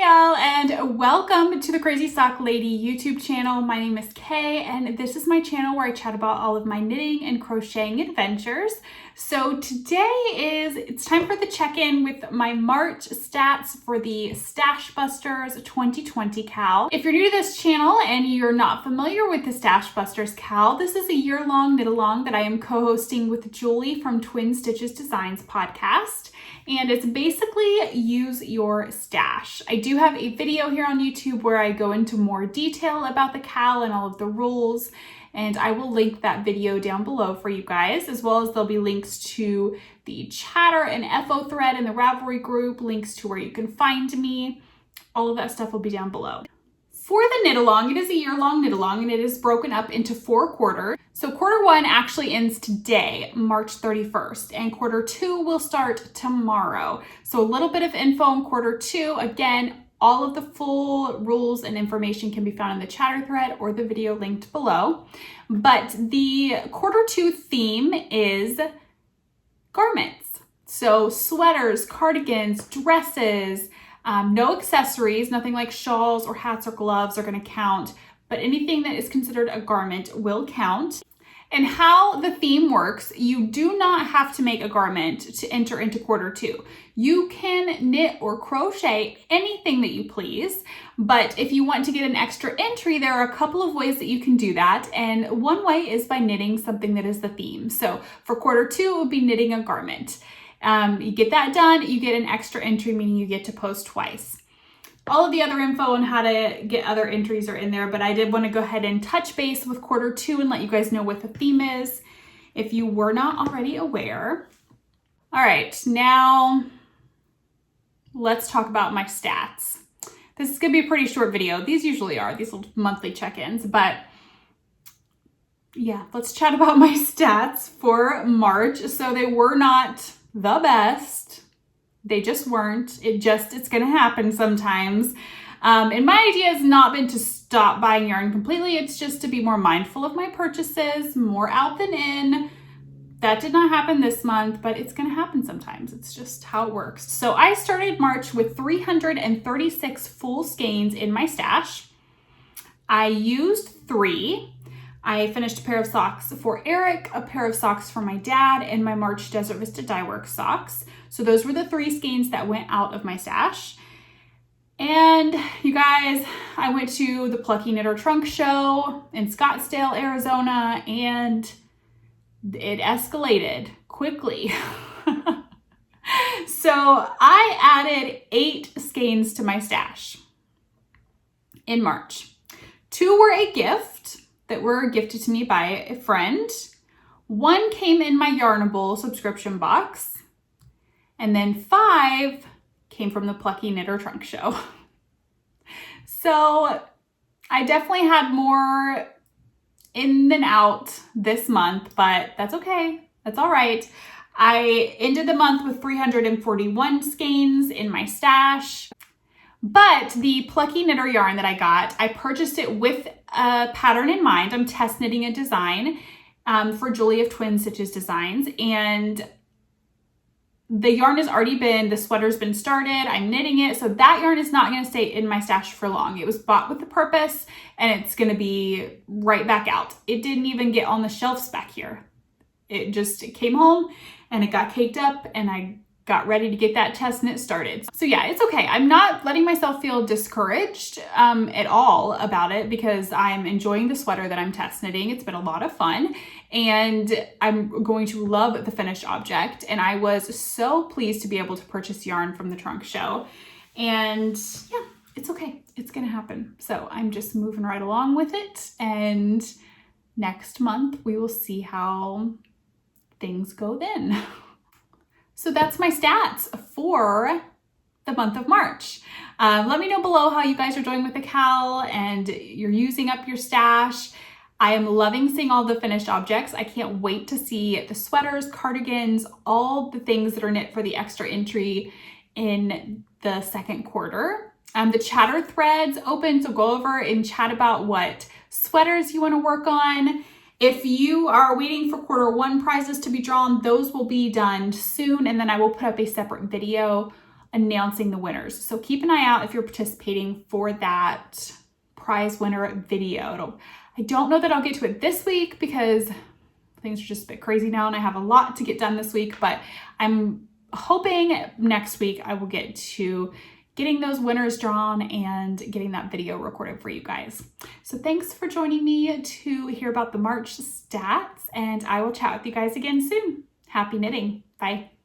y'all, and welcome to the Crazy Sock Lady YouTube channel. My name is Kay, and this is my channel where I chat about all of my knitting and crocheting adventures. So today it's time for the check-in with my March stats for the Stashbusters 2020 KAL. If you're new to this channel and you're not familiar with the Stashbusters KAL, this is a year-long knit-along that I am co-hosting with Julie from Twin Stitches Designs podcast. And it's basically use your stash. I do have a video here on YouTube where I go into more detail about the KAL and all of the rules, and I will link that video down below for you guys, as well as there'll be links to the chatter and FO thread in the Ravelry group, links to where you can find me. All of that stuff will be down below. For the knit along, it is a year-long knit along and it is broken up into 4 quarters. So quarter 1 actually ends today, March 31st, and quarter 2 will start tomorrow. So a little bit of info on quarter 2. Again, all of the full rules and information can be found in the chatter thread or the video linked below. But the quarter 2 theme is garments. So sweaters, cardigans, dresses, no accessories, nothing like shawls or hats or gloves are going to count, but anything that is considered a garment will count. And how the theme works, you do not have to make a garment to enter into quarter 2. You can knit or crochet anything that you please, but if you want to get an extra entry, there are a couple of ways that you can do that. And one way is by knitting something that is the theme. So for quarter 2, it would be knitting a garment. You get that done, you get an extra entry, meaning you get to post twice. All of the other info on how to get other entries are in there, but I did want to go ahead and touch base with quarter 2 and let you guys know what the theme is, if you were not already aware. All right, now let's talk about my stats. This is going to be a pretty short video. These usually are, these little monthly check-ins, but yeah, let's chat about my stats for March. So they were not the best. They just weren't. It's going to happen sometimes. And my idea has not been to stop buying yarn completely. It's just to be more mindful of my purchases, more out than in. That did not happen this month, but it's going to happen sometimes. It's just how it works. So I started March with 336 full skeins in my stash. I used 3. I finished a pair of socks for Eric, a pair of socks for my dad, and my March Desert Vista Dyeworks socks. So those were the 3 skeins that went out of my stash. And you guys, I went to the Plucky Knitter Trunk Show in Scottsdale, Arizona, and it escalated quickly. So I added 8 skeins to my stash in March. 2 were a gift that were gifted to me by a friend. 1 came in my Yarnable subscription box. And then 5 came from the Plucky Knitter Trunk Show. So I definitely had more in than out this month, but that's okay. That's all right. I ended the month with 341 skeins in my stash. But the Plucky Knitter yarn that I got, I purchased it with a pattern in mind. I'm test knitting a design for Julie of Twin Stitches Designs, and the yarn has already been, the sweater's been started, I'm knitting it, so that yarn is not going to stay in my stash for long. It was bought with a purpose, and it's going to be right back out. It didn't even get on the shelves back here. It came home, and it got caked up, and I got ready to get that test knit started. So yeah, it's okay. I'm not letting myself feel discouraged at all about it, because I'm enjoying the sweater that I'm test knitting. It's been a lot of fun, and I'm going to love the finished object. And I was so pleased to be able to purchase yarn from the trunk show. And yeah, it's okay. It's gonna happen. So I'm just moving right along with it. And next month we will see how things go then. So that's my stats for the month of March. Let me know below how you guys are doing with the KAL and you're using up your stash. I am loving seeing all the finished objects. I can't wait to see the sweaters, cardigans, all the things that are knit for the extra entry in the second quarter. The chatter thread's open, so go over and chat about what sweaters you want to work on. If you are waiting for quarter 1 prizes to be drawn, those will be done soon, and then I will put up a separate video announcing the winners. So keep an eye out if you're participating for that prize winner video. I don't know that I'll get to it this week because things are just a bit crazy now and I have a lot to get done this week, but I'm hoping next week I will get to getting those winners drawn and getting that video recorded for you guys. So thanks for joining me to hear about the March stats, and I will chat with you guys again soon. Happy knitting. Bye.